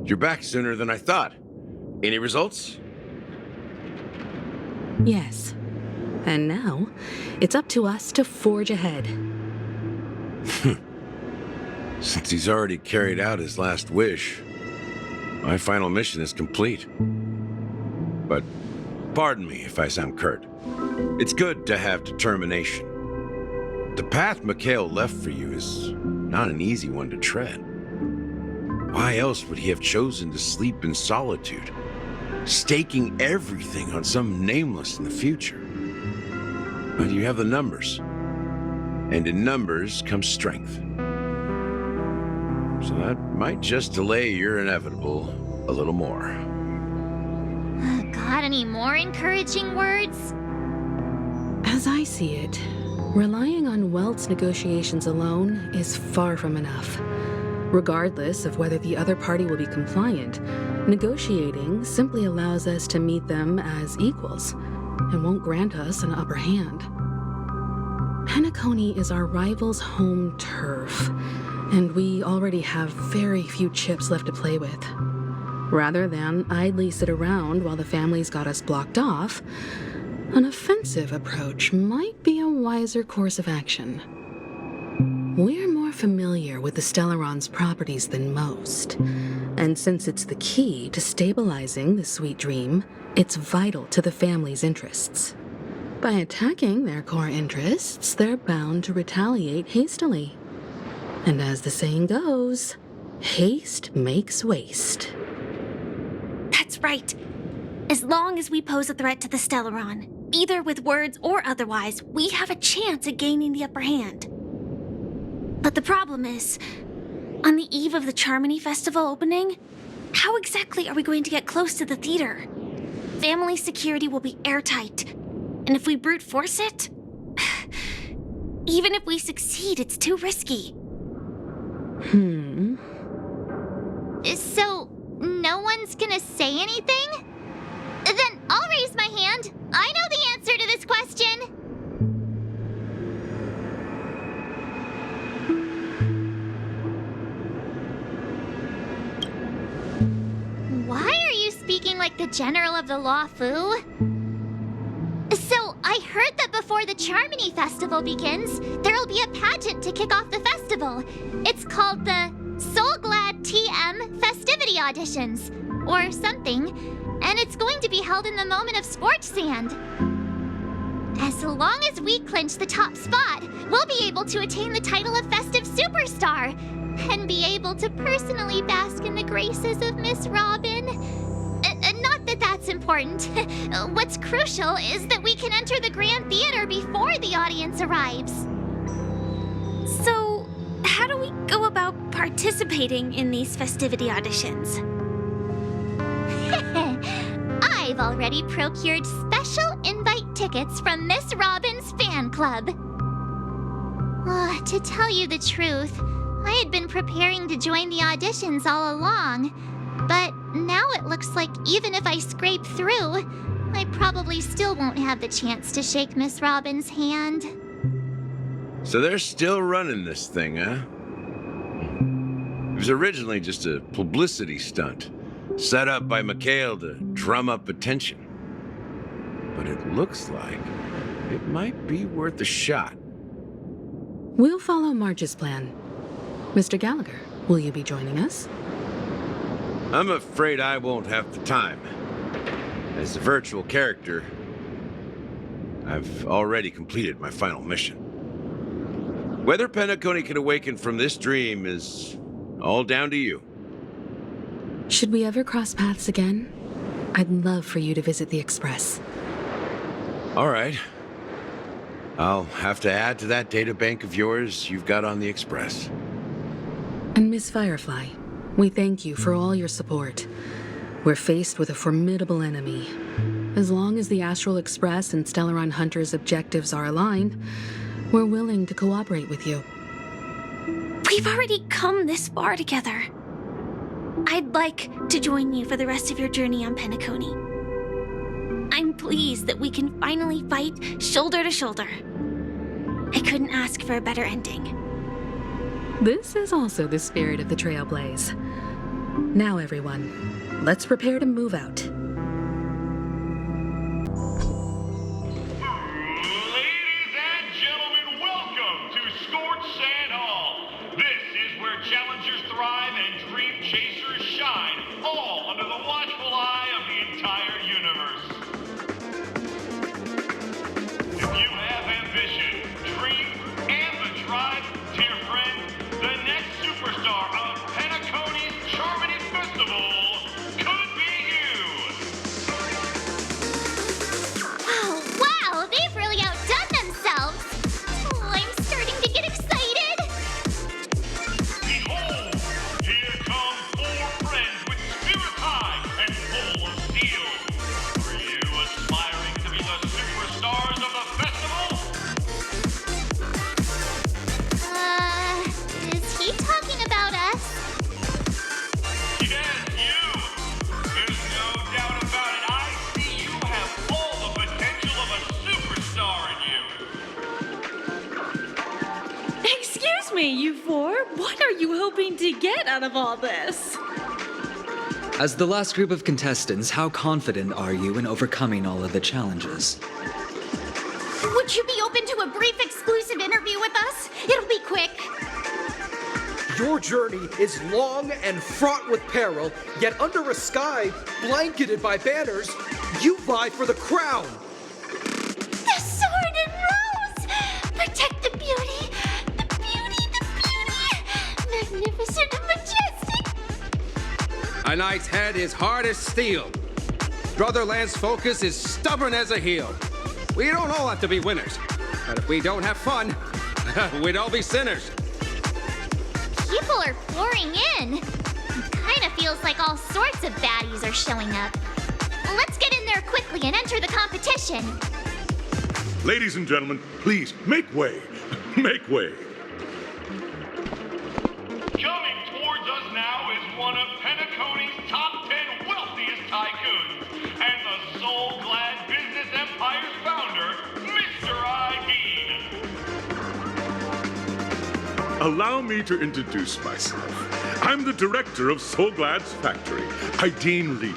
You're back sooner than I thought. Any results? Yes. And now, it's up to us to forge ahead. Since he's already carried out his last wish, my final mission is complete. But pardon me if I sound curt. It's good to have determination. The path Mikhail left for you is not an easy one to tread. Why else would he have chosen to sleep in solitude, staking everything on some nameless in the future? But you have the numbers, and in numbers comes strength. So that might just delay your inevitable a little more. Got any more encouraging words? As I see it, relying on Welt's negotiations alone is far from enough. Regardless of whether the other party will be compliant, negotiating simply allows us to meet them as equals and won't grant us an upper hand. Penacony is our rival's home turf, and we already have very few chips left to play with. Rather than idly sit around while the family's got us blocked off, an offensive approach might be a wiser course of action. We're more familiar with the Stellaron's properties than most, and since it's the key to stabilizing the sweet dream, it's vital to the family's interests. By attacking their core interests, they're bound to retaliate hastily. And as the saying goes, haste makes waste. That's right. As long as we pose a threat to the Stellaron, either with words or otherwise, we have a chance at gaining the upper hand. But the problem is, on the eve of the Charmony Festival opening, how exactly are we going to get close to the theater? Family security will be airtight, and if we brute force it, even if we succeed, it's too risky. So, no one's gonna say anything? Then I'll raise my hand. I know the answer to this question. Why are you speaking like the General of the Law Fu? So, I heard that before the Charmony Festival begins, there'll be a pageant to kick off the festival. It's called the Soul Glad TM Festivity Auditions, or something, and it's going to be held in the moment of scorched sand. As long as we clinch the top spot, we'll be able to attain the title of Festive Superstar, and be able to personally bask in the graces of Miss Robin. Not that that's important. What's crucial is that we can enter the Grand Theater before the audience arrives. So, how do we go about participating in these festivity auditions? I've already procured special invite tickets from Miss Robin's fan club. To tell you the truth, I had been preparing to join the auditions all along, but now it looks like even if I scrape through, I probably still won't have the chance to shake Miss Robin's hand. So they're still running this thing, huh? It was originally just a publicity stunt, set up by Mikhail to drum up attention. But it looks like it might be worth a shot. We'll follow Marge's plan. Mr. Gallagher, will you be joining us? I'm afraid I won't have the time. As a virtual character, I've already completed my final mission. Whether Penacony can awaken from this dream is all down to you. Should we ever cross paths again? I'd love for you to visit the Express. All right. I'll have to add to that data bank of yours you've got on the Express. And Miss Firefly, we thank you for all your support. We're faced with a formidable enemy. As long as the Astral Express and Stellaron Hunter's objectives are aligned, we're willing to cooperate with you. We've already come this far together. I'd like to join you for the rest of your journey on Penacony. I'm pleased that we can finally fight shoulder to shoulder. I couldn't ask for a better ending. This is also the spirit of the Trailblaze. Now, everyone, let's prepare to move out. Ladies and gentlemen, welcome to Scorched Sand Hall. This is where challengers thrive and dream chasers shine, all under the watchful eye of the entire universe. If you have ambition, dream, and the drive, dear friend, the next superstar of Penacony's Charmony Festival could be you. Wow, they've really outdone themselves. Oh, I'm starting to get excited. Behold, here come four friends with spirits high and full of steel. Are you aspiring to be the superstars of the festival? Is he talking about us? Yes, you. There's no doubt about it. I see you have all the potential of a superstar in you. Excuse me, you four. What are you hoping to get out of all this? As the last group of contestants, how confident are you in overcoming all of the challenges? Would you be open to a brief exclusive interview with us? It'll be quick. Your journey is long and fraught with peril, yet under a sky blanketed by banners, you vie for the crown. The sword and rose! Protect the beauty! The beauty! The beauty! Magnificent and majestic! A knight's head is hard as steel. Brother Lance's focus is stubborn as a heel. We don't all have to be winners, but if we don't have fun, we'd all be sinners. People are pouring in. It kind of feels like all sorts of baddies are showing up. Let's get in there quickly and enter the competition. Ladies and gentlemen, please make way. Make way. Coming towards us now is one of Penacony's top 10 wealthiest tycoons and the soul-glad business empire's founder, Mr. Idean. Allow me to introduce myself. I'm the director of Soulglad's factory, Idean Lee.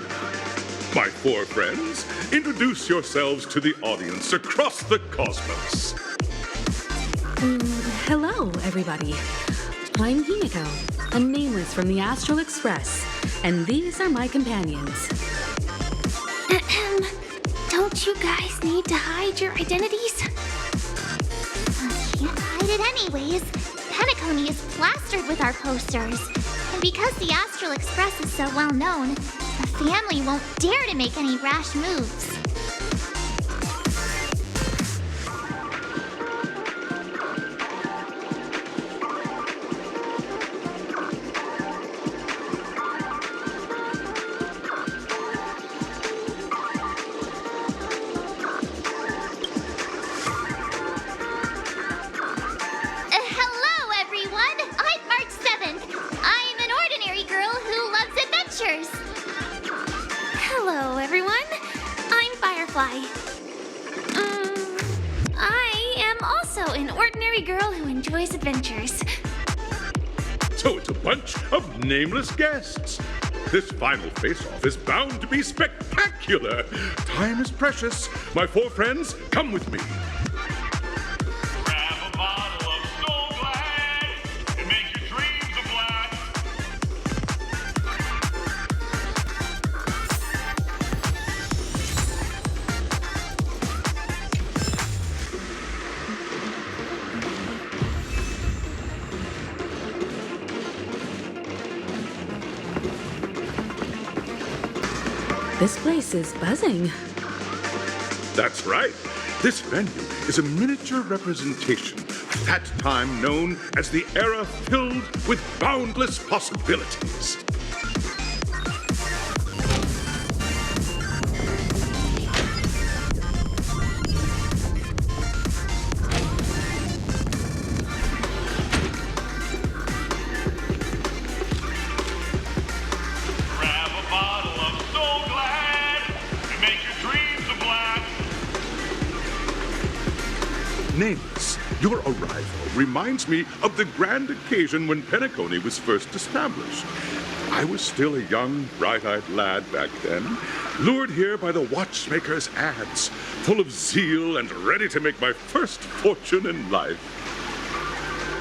My four friends, introduce yourselves to the audience across the cosmos. Hello, everybody. I'm Himiko, a nameless from the Astral Express, and these are my companions. Don't you guys need to hide your identities? Can't hide it anyways. Penacony is plastered with our posters. And because the Astral Express is so well known, the family won't dare to make any rash moves. Hello, everyone. I'm March 7th. I'm an ordinary girl who loves adventures. Hello, everyone. I'm Firefly. I am also an ordinary girl who enjoys adventures. So it's a bunch of nameless guests. This final face-off is bound to be spectacular. Time is precious. My four friends, come with me. Grab a bottle of Soul Glad and make your dreams a blast. This place is buzzing. That's right. This venue is a miniature representation of that time known as the era filled with boundless possibilities. Grab a bottle of Soul Glad and make your dreams a blast. Nameless, your arrival reminds me of the grand occasion when Penacony was first established. I was still a young, bright-eyed lad back then, lured here by the watchmaker's ads, full of zeal and ready to make my first fortune in life.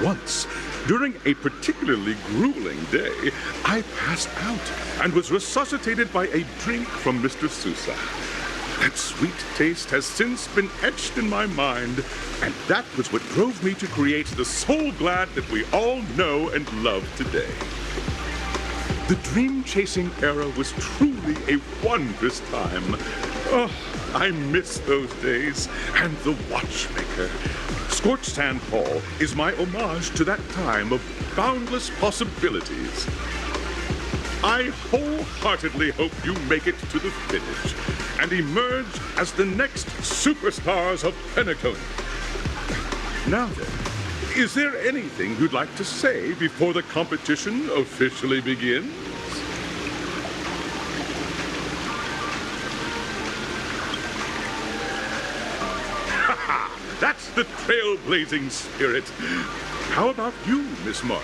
Once, during a particularly grueling day, I passed out and was resuscitated by a drink from Mr. Sousa. That sweet taste has since been etched in my mind, and that was what drove me to create the Soul Glad that we all know and love today. The dream-chasing era was truly a wondrous time. Oh, I miss those days, and the watchmaker. Scorched Sand Hall is my homage to that time of boundless possibilities. I wholeheartedly hope you make it to the finish and emerge as the next superstars of Penacony. Now then, is there anything you'd like to say before the competition officially begins? That's the trailblazing spirit. How about you, Miss March?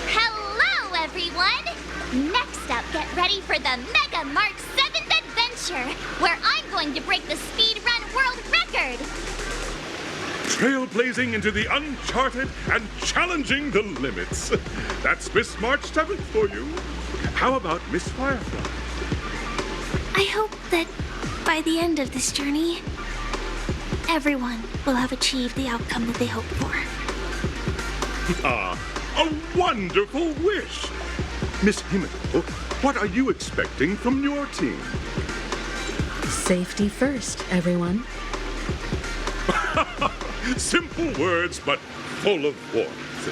Hello, everyone! Next up, get ready for the Mega Mark 7th Adventure, where I'm going to break the speed run world record! Trailblazing into the uncharted and challenging the limits. That's Miss March 7th for you. How about Miss Firefly? I hope that by the end of this journey, everyone will have achieved the outcome that they hoped for. Ah, a wonderful wish! Miss Himiko, what are you expecting from your team? Safety first, everyone. Simple words, but full of warmth.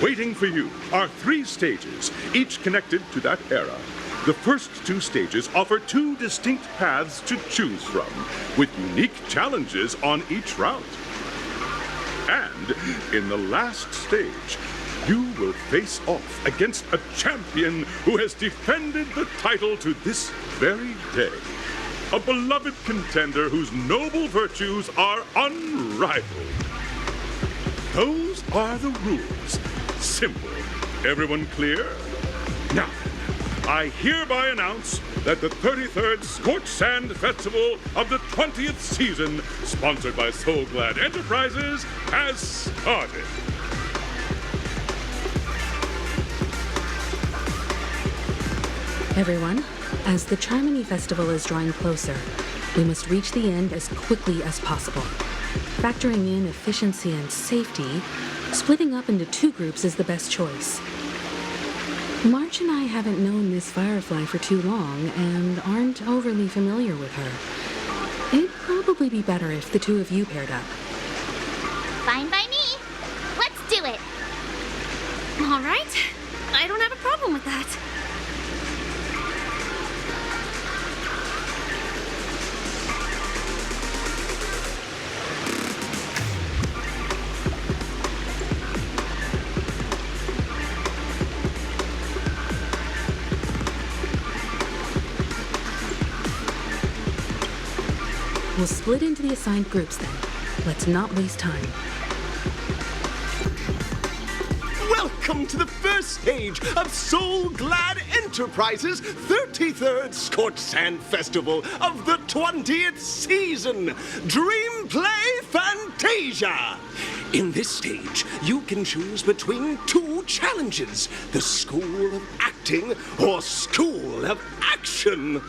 Waiting for you are 3 stages, each connected to that era. The first 2 stages offer 2 distinct paths to choose from, with unique challenges on each route. And in the last stage, you will face off against a champion who has defended the title to this very day. A beloved contender whose noble virtues are unrivaled. Those are the rules. Simple. Everyone clear? Now, I hereby announce that the 33rd Scorched Sand Festival of the 20th season, sponsored by Soul Glad Enterprises, has started. Everyone, as the Charmony Festival is drawing closer, we must reach the end as quickly as possible. Factoring in efficiency and safety, splitting up into 2 groups is the best choice. March and I haven't known Miss Firefly for too long and aren't overly familiar with her. It'd probably be better if the 2 of you paired up. Fine by me. Let's do it. All right. I don't have a problem with that. We'll split into the assigned groups then. Let's not waste time. Welcome to the first stage of Soul Glad Enterprises' 33rd Scorched Sand Festival of the 20th season, Dream Play Fantasia. In this stage, you can choose between 2 challenges, the School of Acting or School of Action.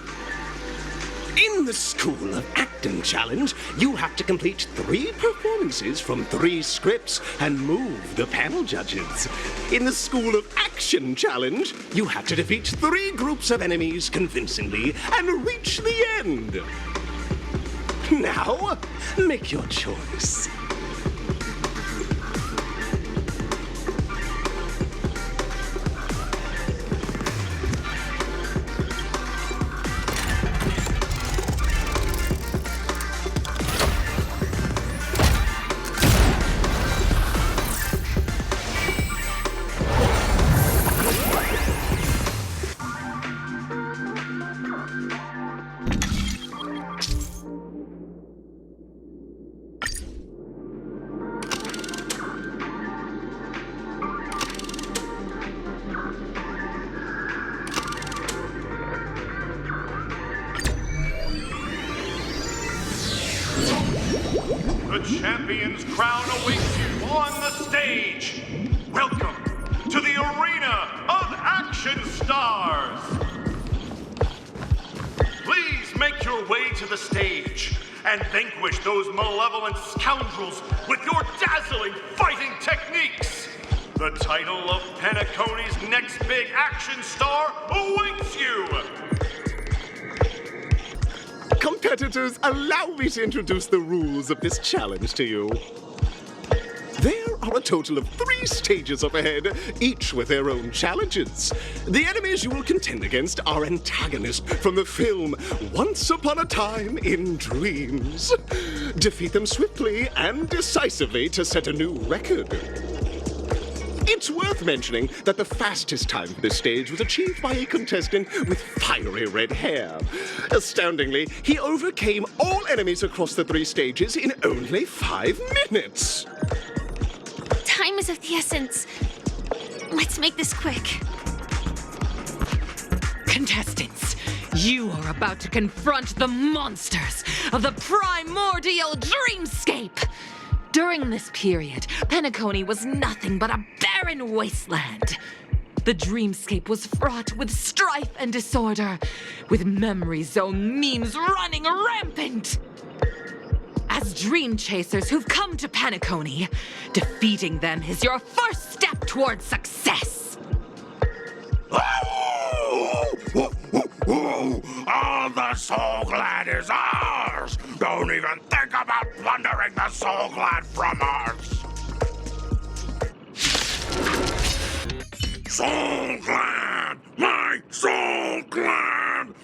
In the School of Acting Challenge, you have to complete 3 performances from 3 scripts and move the panel judges. In the School of Action Challenge, you have to defeat 3 groups of enemies convincingly and reach the end. Now, make your choice. the champion's crown awaits you on the stage. Welcome to the Arena of Action Stars. Please make your way to the stage and vanquish those malevolent scoundrels with your dazzling fighting techniques. The title of Penacony's next big action star awaits you. Competitors, allow me to introduce the rules of this challenge to you. There are a total of 3 stages up ahead, each with their own challenges. The enemies you will contend against are antagonists from the film Once Upon a Time in Dreams. Defeat them swiftly and decisively to set a new record. It's worth mentioning that the fastest time for this stage was achieved by a contestant with fiery red hair. Astoundingly, he overcame all enemies across the 3 stages in only 5 minutes. Time is of the essence. Let's make this quick. Contestants, you are about to confront the monsters of the primordial dreamscape. During this period, Penacony was nothing but a barren wasteland. The dreamscape was fraught with strife and disorder, with memory zone memes running rampant. As dream chasers who've come to Penacony, defeating them is your first step towards success. All the Soul Glad is ours! Don't even think about plundering the Soul Glad from us! Soul Glad! My Soul Glad!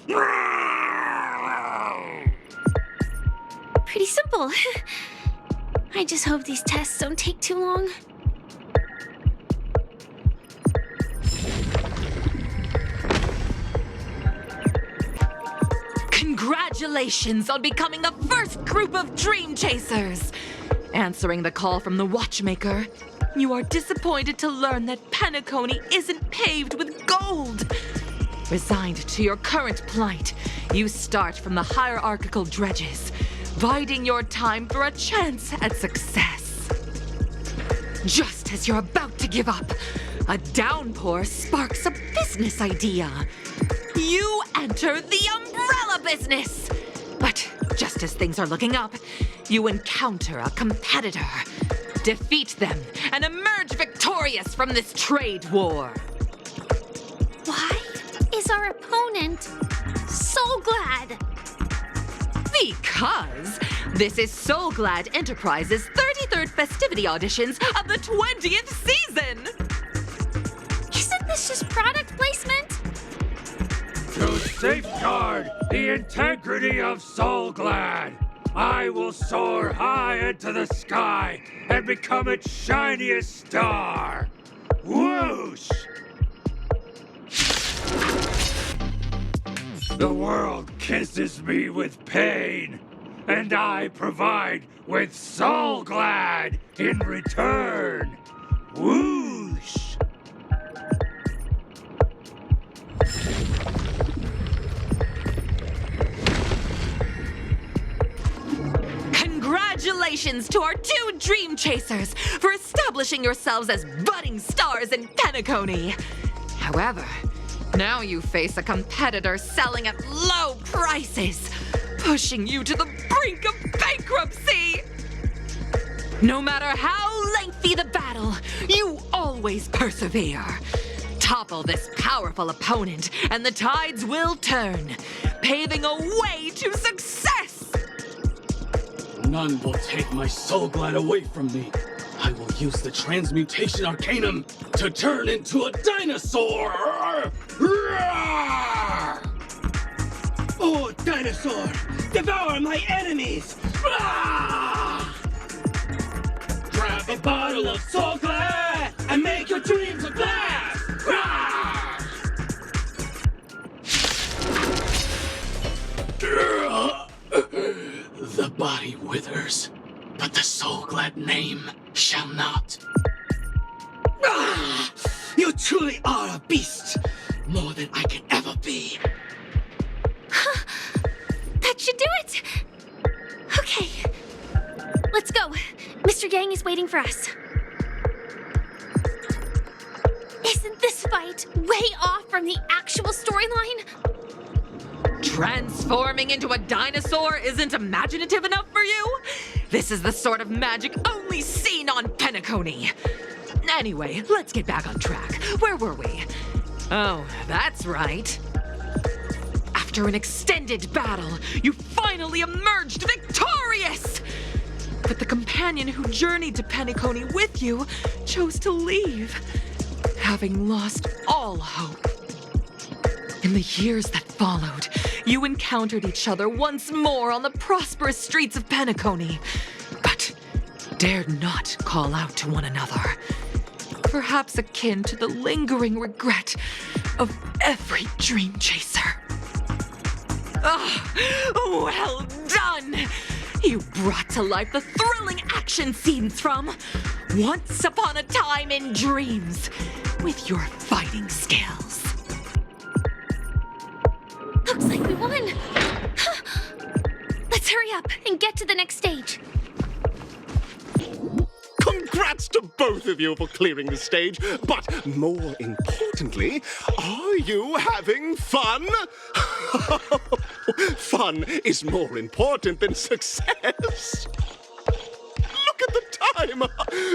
Pretty simple. I just hope these tests don't take too long. Congratulations on becoming the first group of Dream Chasers! Answering the call from the Watchmaker, you are disappointed to learn that Penacony isn't paved with gold. Resigned to your current plight, you start from the hierarchical dredges, biding your time for a chance at success. Just as you're about to give up, a downpour sparks a business idea. You enter the umbrella business! But just as things are looking up, you encounter a competitor. Defeat them and emerge victorious from this trade war. Why is our opponent so glad? Because this is Soul Glad Enterprises' 33rd festivity auditions of the 20th season! Isn't this just product placement? To safeguard the integrity of Soul Glad, I will soar high into the sky and become its shiniest star. Whoosh! The world kisses me with pain, and I provide with Soul Glad in return. Whoosh! Congratulations to our 2 Dream Chasers for establishing yourselves as budding stars in Penacony. However, now you face a competitor selling at low prices, pushing you to the brink of bankruptcy. No matter how lengthy the battle, you always persevere. Topple this powerful opponent, and the tides will turn, paving a way to success. None will take my Soul Glad away from me. I will use the Transmutation Arcanum to turn into a dinosaur! Oh, dinosaur! Devour my enemies! Grab a bottle of Soul Glad and make your dreams a blast! The body withers, but the Soul Glad name shall not. You truly are a beast, more than I can ever be. That should do it. Okay, let's go. gang is waiting for us. Isn't this fight way off from the actual storyline? Transforming into a dinosaur isn't imaginative enough for you? This is the sort of magic only seen on Penacony. Anyway, let's get back on track. Where were we? Oh, that's right. After an extended battle, you finally emerged victorious! But the companion who journeyed to Penacony with you chose to leave, having lost all hope. In the years that followed, you encountered each other once more on the prosperous streets of Penacony, but dared not call out to one another. Perhaps akin to the lingering regret of every dream chaser. Well done! You brought to life the thrilling action scenes from Once Upon a Time in Dreams with your fighting skills. Looks like we won. Let's hurry up and get to the next stage. Congrats to both of you for clearing the stage, but more importantly, are you having fun? Fun is more important than success. Look at the time!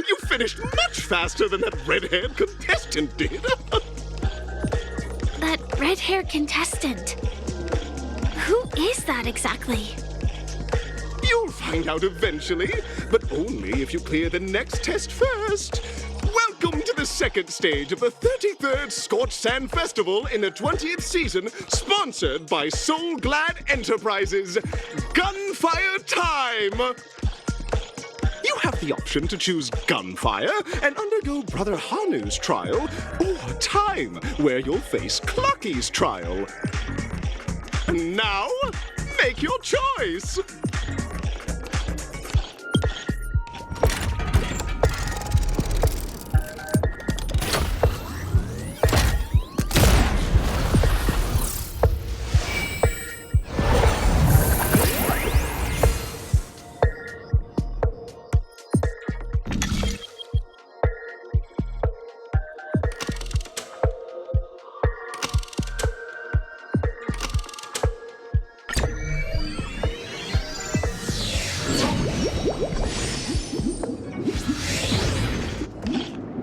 You finished much faster than that red-haired contestant did. That red-haired contestant. Who is that exactly? You'll find out eventually, but only if you clear the next test first. Welcome to the second stage of the 33rd Scorched Sand Festival in the 20th season, sponsored by Soul Glad Enterprises. Gunfire time! You have the option to choose gunfire and undergo Brother Hanu's trial, or time, where you'll face Clucky's trial. Now, make your choice!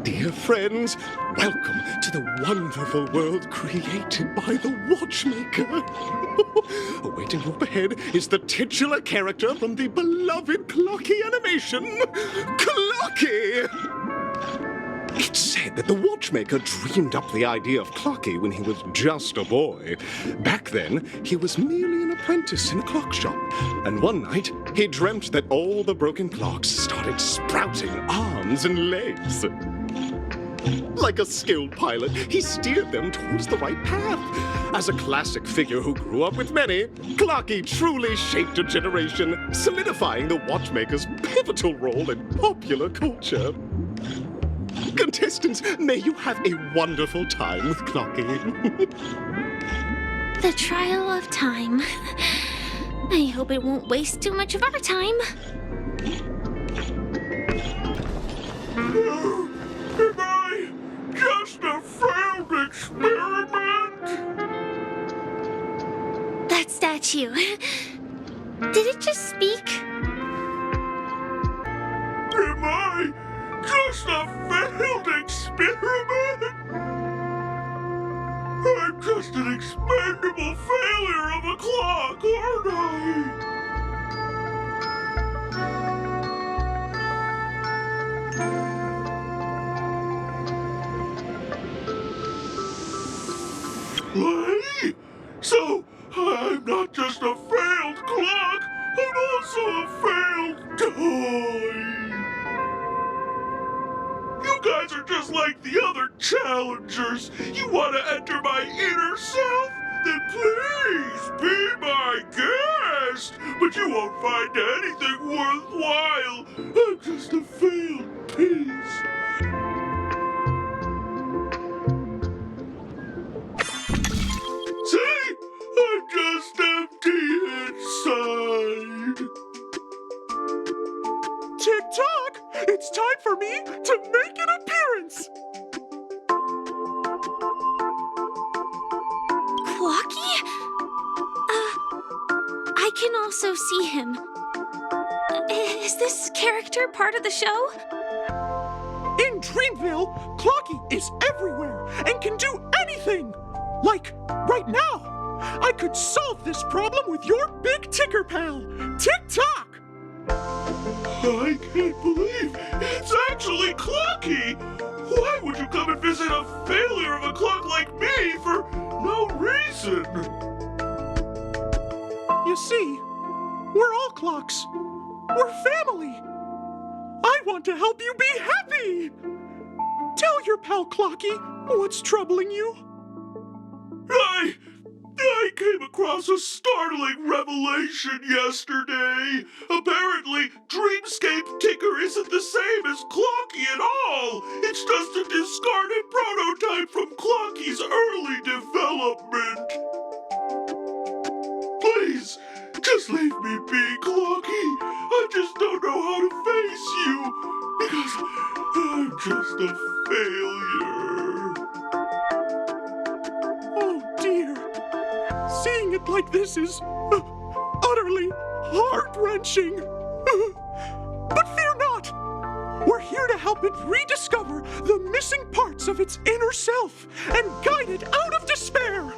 Dear friends, welcome to the wonderful world created by the Watchmaker. Awaiting you up ahead is the titular character from the beloved Clocky animation, Clocky! It's said that the Watchmaker dreamed up the idea of Clocky when he was just a boy. Back then, he was merely an apprentice in a clock shop, and one night, he dreamt that all the broken clocks started sprouting arms and legs. Like a skilled pilot, he steered them towards the right path. As a classic figure who grew up with many, Clocky truly shaped a generation, solidifying the Watchmaker's pivotal role in popular culture. Contestants, may you have a wonderful time with Clocky. The trial of time. I hope it won't waste too much of our time. Am I just a failed experiment? That statue. Did it just speak? Am I just a failed experiment? I'm just an expendable failure of a clock, aren't I? Hey? So, I'm not just a failed clock, I'm also a failed toy. You guys are just like the other challengers. You want to enter my inner self? Then please be my guest. But you won't find anything worthwhile. I'm just a failed piece. See? I'm just empty inside. Tick-tock! It's time for me to make an appearance! Clocky? I can also see him. Is this character part of the show? In Dreamville, Clocky is everywhere and can do anything! Like, right now! I could solve this problem with your big ticker pal, Tick-Tock! I can't believe it's actually Clocky! Why would you come and visit a failure of a clock like me for no reason? You see, we're all clocks. We're family. I want to help you be happy! Tell your pal Clocky what's troubling you. I came across a startling revelation yesterday. Apparently, Dreamscape Ticker isn't the same as Clocky at all. It's just a discarded prototype from Clocky's early development. Please, just leave me be, Clocky. I just don't know how to face you because I'm just a failure. Oh dear. Seeing it like this is utterly heart-wrenching. But fear not. We're here to help it rediscover the missing parts of its inner self and guide it out of despair.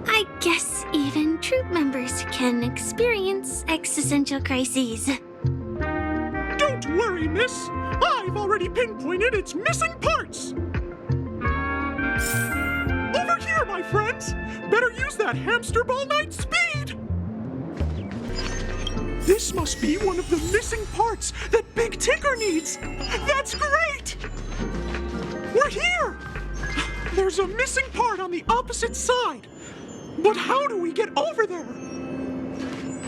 I guess even troop members can experience existential crises. Don't worry, miss. I've already pinpointed its missing parts. Over here, my friends. Better use that hamster ball night speed. This must be one of the missing parts that Big Ticker needs. That's great. We're here. There's a missing part on the opposite side. But how do we get over there?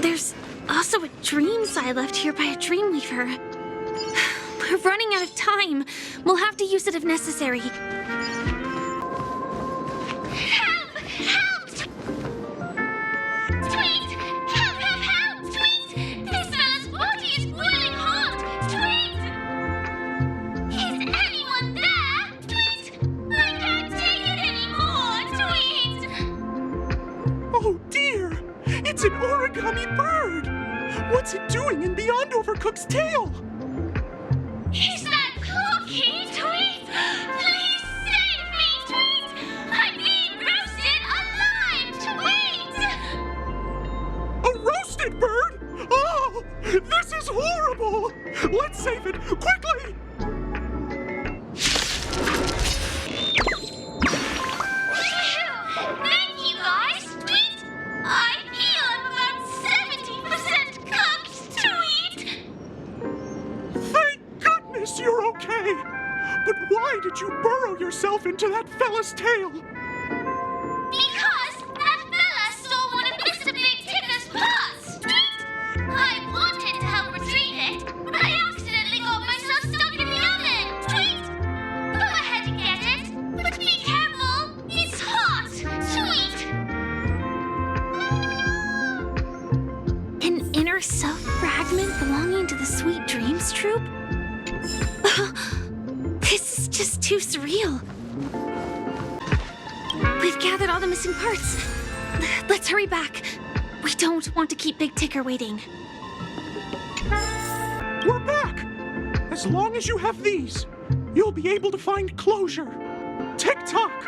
There's also a dream side left here by a Dreamweaver. We're running out of time. We'll have to use it if necessary. Help! Help! Tweet! Help, help, help! Tweet! This fella's body is boiling hot! Tweet! Is anyone there? Tweet! I can't take it anymore! Tweet! Oh dear! It's an origami bird! What's it doing in Beyond Overcooked's tail? Is that Clocky? Tweet! Please save me, Tweet! I'm being roasted alive! Tweet! A roasted bird? Oh! This is horrible! Let's save it! Quickly! Thank you, guys! Tweet! I feel I'm about 70% cooked! Tweet! Thank goodness you're okay! But why did you burrow yourself into that fella's tail? Because that fella stole one of Mr. Big Ticker's parts! Tweet! I wanted to help retrieve it, but I accidentally got myself stuck in the oven! Tweet! Go ahead and get it, but be careful! It's hot! Tweet! An inner self fragment belonging to the Sweet Dreams troupe? This is just too surreal. We've gathered all the missing parts. Let's hurry back. We don't want to keep Big Ticker waiting. We're back! As long as you have these, you'll be able to find closure. Tick-tock!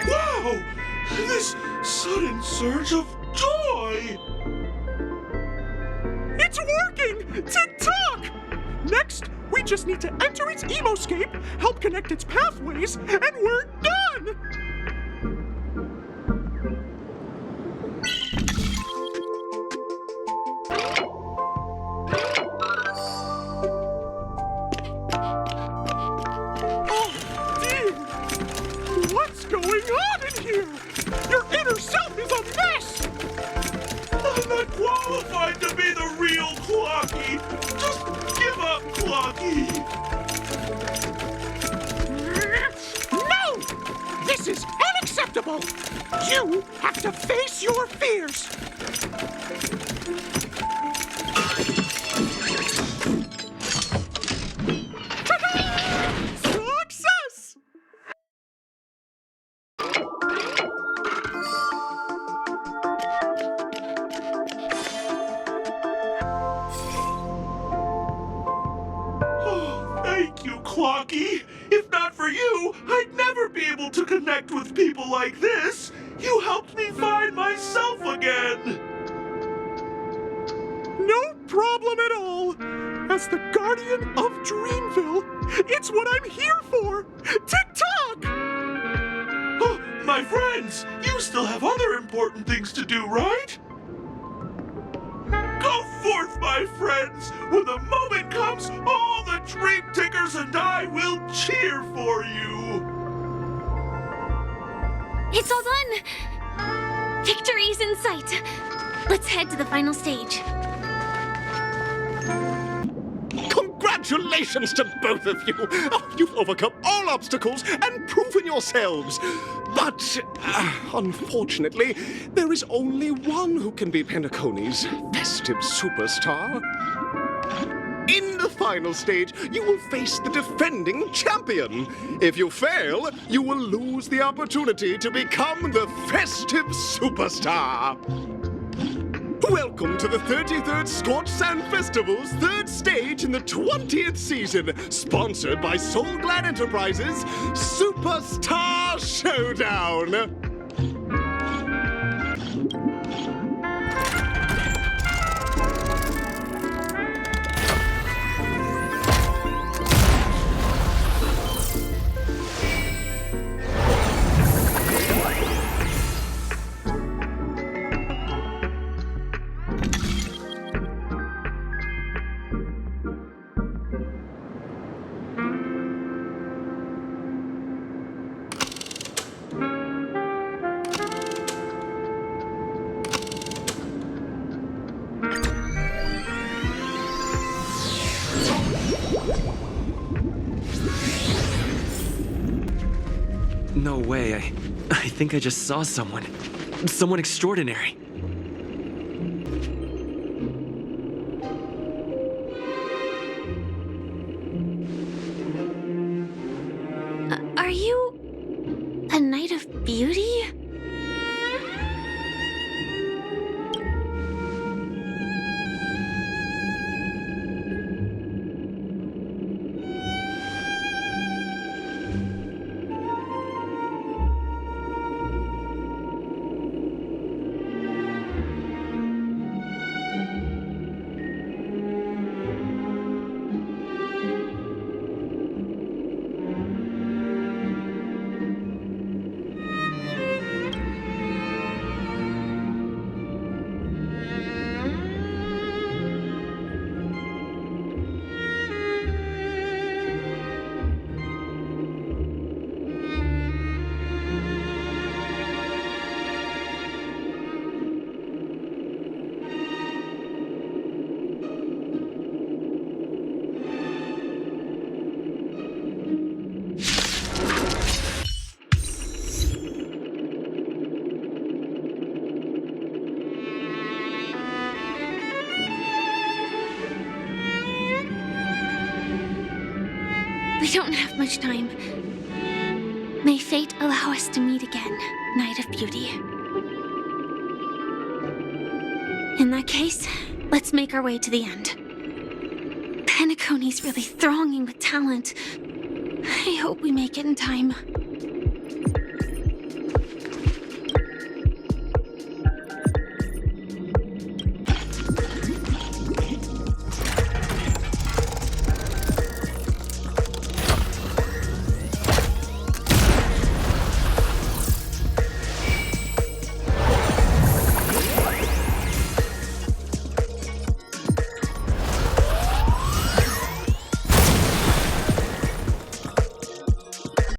Wow! This sudden surge of joy! It's working! Tick-tock! Next, we just need to enter its emoscape, help connect its pathways, and we're done! Oh, dear! What's going on in here? Your inner self is a mess! I'm not qualified to be the real Clocky! Just give up, Clocky! No! You have to face your fears. Success! Oh, thank you, Clocky. If not for you, I'd never be able to connect with people like this. You helped me find myself again. No problem at all. As the guardian of Dreamville, it's what I'm here for. Tick-tock! Oh, my friends, you still have other important things to do, right? Go forth, my friends. When the moment comes, all the Dream Tickers and I will cheer for you. It's all done! Victory's in sight. Let's head to the final stage. Congratulations to both of you! Oh, you've overcome all obstacles and proven yourselves. But, unfortunately, there is only one who can be Penacony's festive superstar. In the final stage, you will face the defending champion. If you fail, you will lose the opportunity to become the festive superstar. Welcome to the 33rd Scorched Sand Festival's third stage in the 20th season, sponsored by Soul Glad Enterprises Superstar Showdown. No way, I think I just saw someone. Someone extraordinary. Are you a Knight of Beauty? We don't have much time. May fate allow us to meet again, Knight of Beauty. In that case, let's make our way to the end. Penacony's really thronging with talent. I hope we make it in time.